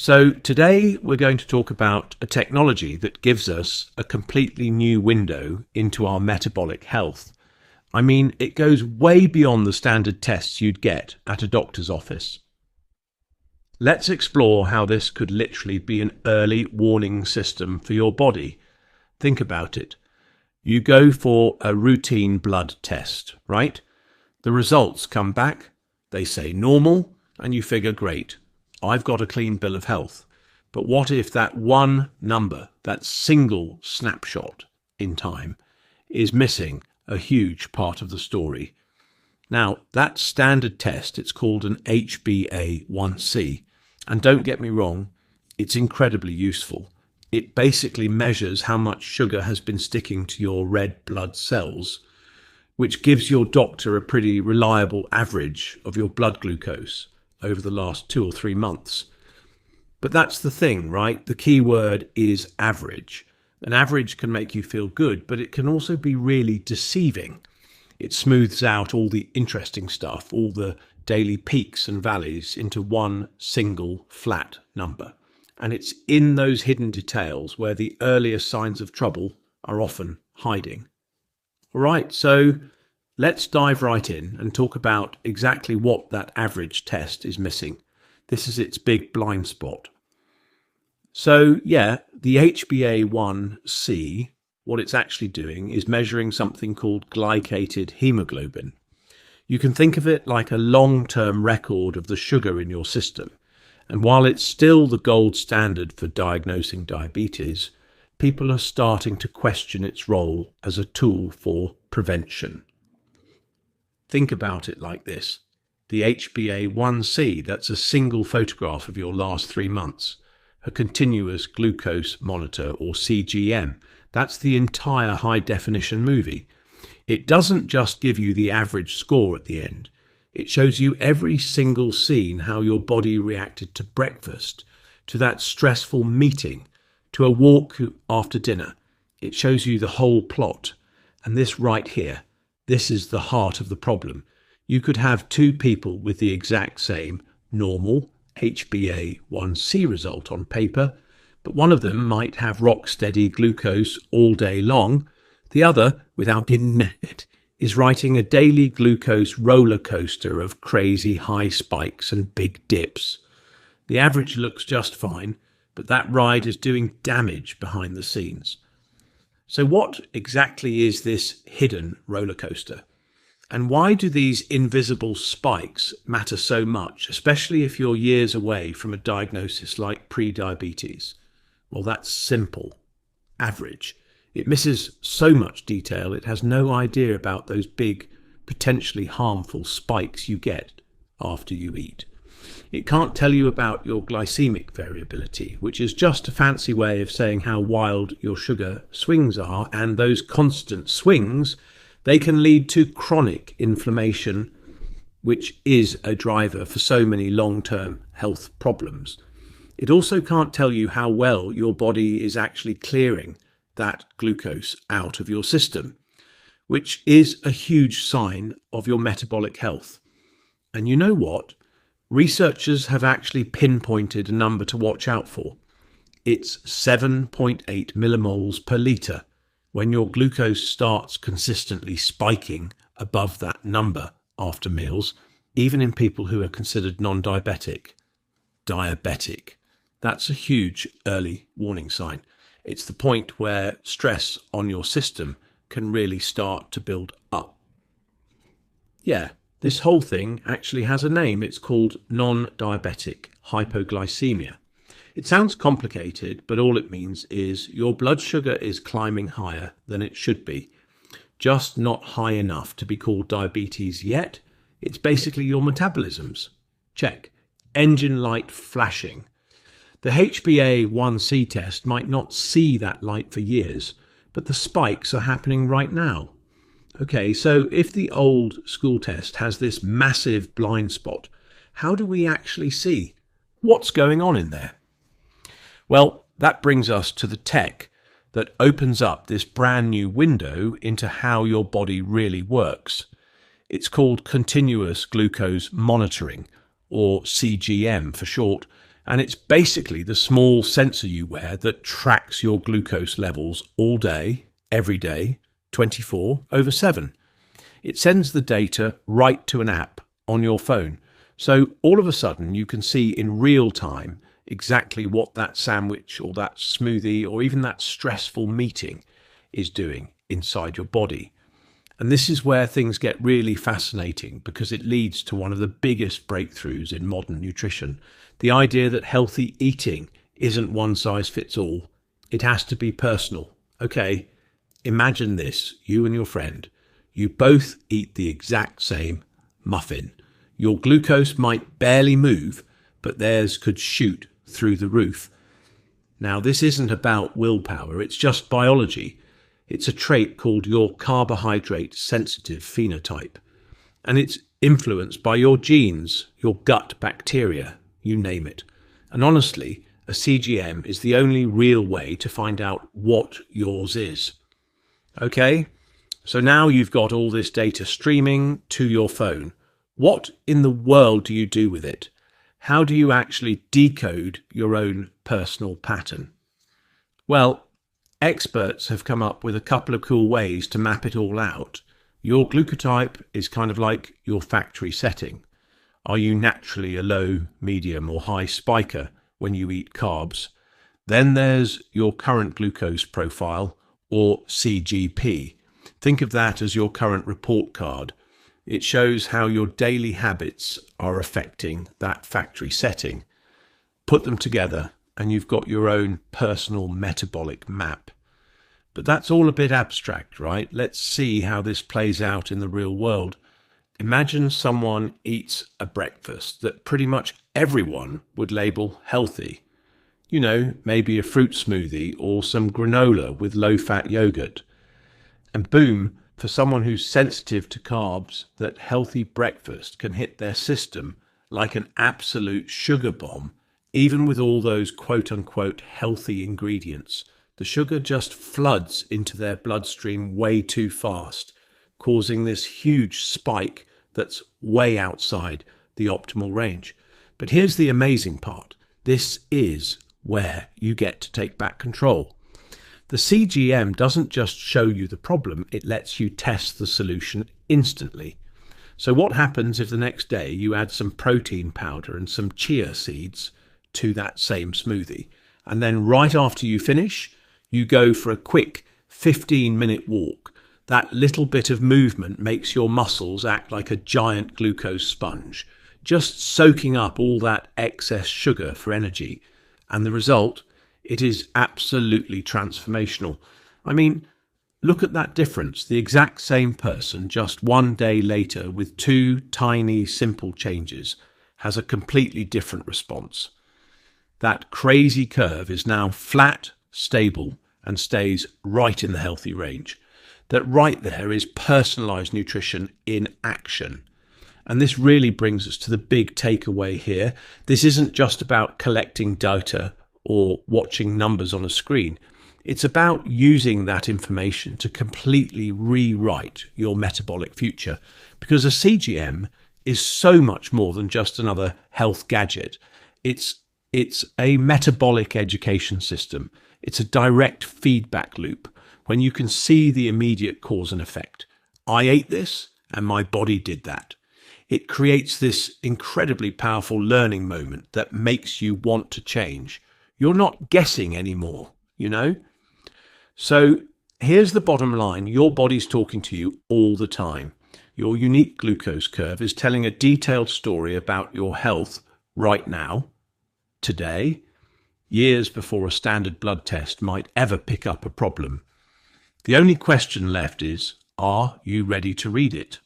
So today we're going to talk about a technology that gives us a completely new window into our metabolic health. I mean, it goes way beyond the standard tests you'd get at a doctor's office. Let's explore how this could literally be an early warning system for your body. Think about it. You go for a routine blood test, right? The results come back, they say normal, and you figure, great, I've got a clean bill of health. But what if that one number, that single snapshot in time, is missing a huge part of the story? Now, that standard test, it's called an HbA1c. And don't get me wrong, it's incredibly useful. It basically measures how much sugar has been sticking to your red blood cells, which gives your doctor a pretty reliable average of your blood glucose over the last 2 or 3 months. But that's the thing, right? The key word is average. An average can make you feel good, but it can also be really deceiving. It smooths out all the interesting stuff, all the daily peaks and valleys into one single flat number. And it's in those hidden details where the earliest signs of trouble are often hiding. All right, so let's dive right in and talk about exactly what that average test is missing. This is its big blind spot. So yeah, the HbA1c, what it's actually doing is measuring something called glycated hemoglobin. You can think of it like a long-term record of the sugar in your system. And while it's still the gold standard for diagnosing diabetes, people are starting to question its role as a tool for prevention. Think about it like this. The HbA1c, that's a single photograph of your last 3 months. A continuous glucose monitor, or CGM, that's the entire high-definition movie. It doesn't just give you the average score at the end. It shows you every single scene, how your body reacted to breakfast, to that stressful meeting, to a walk after dinner. It shows you the whole plot. And this right here, this is the heart of the problem. You could have 2 people with the exact same normal HbA1c result on paper, but one of them might have rock-steady glucose all day long. The other, without it, is riding a daily glucose roller coaster of crazy high spikes and big dips. The average looks just fine, but that ride is doing damage behind the scenes. So what exactly is this hidden roller coaster? And why do these invisible spikes matter so much, especially if you're years away from a diagnosis like pre-diabetes? Well, that's simple. Average. It misses so much detail, it has no idea about those big, potentially harmful spikes you get after you eat. It can't tell you about your glycemic variability, which is just a fancy way of saying how wild your sugar swings are, and those constant swings, they can lead to chronic inflammation, which is a driver for so many long-term health problems. It also can't tell you how well your body is actually clearing that glucose out of your system, which is a huge sign of your metabolic health. And you know what? Researchers have actually pinpointed a number to watch out for. It's 7.8 millimoles per litre. When your glucose starts consistently spiking above that number after meals, even in people who are considered non-diabetic, diabetic, that's a huge early warning sign. It's the point where stress on your system can really start to build up. Yeah, this whole thing actually has a name. It's called non-diabetic hypoglycemia. It sounds complicated, but all it means is your blood sugar is climbing higher than it should be, just not high enough to be called diabetes yet. It's basically your metabolisms. Check. Engine light flashing. The HbA1c test might not see that light for years, but the spikes are happening right now. Okay, so if the old school test has this massive blind spot, how do we actually see what's going on in there? Well, that brings us to the tech that opens up this brand new window into how your body really works. It's called continuous glucose monitoring, or CGM for short, And it's basically the small sensor you wear that tracks your glucose levels all day, every day, 24/7. It sends the data right to an app on your phone. So all of a sudden you can see in real time exactly what that sandwich or that smoothie or even that stressful meeting is doing inside your body. And this is where things get really fascinating, because it leads to one of the biggest breakthroughs in modern nutrition. The idea that healthy eating isn't one size fits all. It has to be personal. Okay, imagine this, you and your friend. You both eat the exact same muffin. Your glucose might barely move, but theirs could shoot through the roof. Now, this isn't about willpower, it's just biology. It's a trait called your carbohydrate sensitive phenotype, and it's influenced by your genes, your gut bacteria, you name it. And honestly, a CGM is the only real way to find out what yours is. Okay, so now you've got all this data streaming to your phone. What in the world do you do with it? How do you actually decode your own personal pattern? Well, experts have come up with a couple of cool ways to map it all out. Your glucotype is kind of like your factory setting. Are you naturally a low, medium or high spiker when you eat carbs? Then there's your current glucose profile, or CGP. Think of that as your current report card. It shows how your daily habits are affecting that factory setting. Put them together and you've got your own personal metabolic map. But that's all a bit abstract, right? Let's see how this plays out in the real world. Imagine someone eats a breakfast that pretty much everyone would label healthy. You know, maybe a fruit smoothie or some granola with low-fat yogurt. And boom, for someone who's sensitive to carbs, that healthy breakfast can hit their system like an absolute sugar bomb, even with all those quote-unquote healthy ingredients. The sugar just floods into their bloodstream way too fast, causing this huge spike that's way outside the optimal range. But here's the amazing part. This is where you get to take back control. The CGM doesn't just show you the problem, it lets you test the solution instantly. So what happens if the next day you add some protein powder and some chia seeds to that same smoothie, and then right after you finish, you go for a quick 15-minute walk? That little bit of movement makes your muscles act like a giant glucose sponge, just soaking up all that excess sugar for energy. And the result, it is absolutely transformational. I mean, look at that difference. The exact same person, just one day later, with two tiny, simple changes, has a completely different response. That crazy curve is now flat, stable, and stays right in the healthy range. That right there is personalized nutrition in action. And this really brings us to the big takeaway here. This isn't just about collecting data or watching numbers on a screen. It's about using that information to completely rewrite your metabolic future, because a CGM is so much more than just another health gadget. It's a metabolic education system. It's a direct feedback loop when you can see the immediate cause and effect. I ate this and my body did that. It creates this incredibly powerful learning moment that makes you want to change. You're not guessing anymore, you know? So here's the bottom line. Your body's talking to you all the time. Your unique glucose curve is telling a detailed story about your health right now, today, years before a standard blood test might ever pick up a problem. The only question left is, are you ready to read it?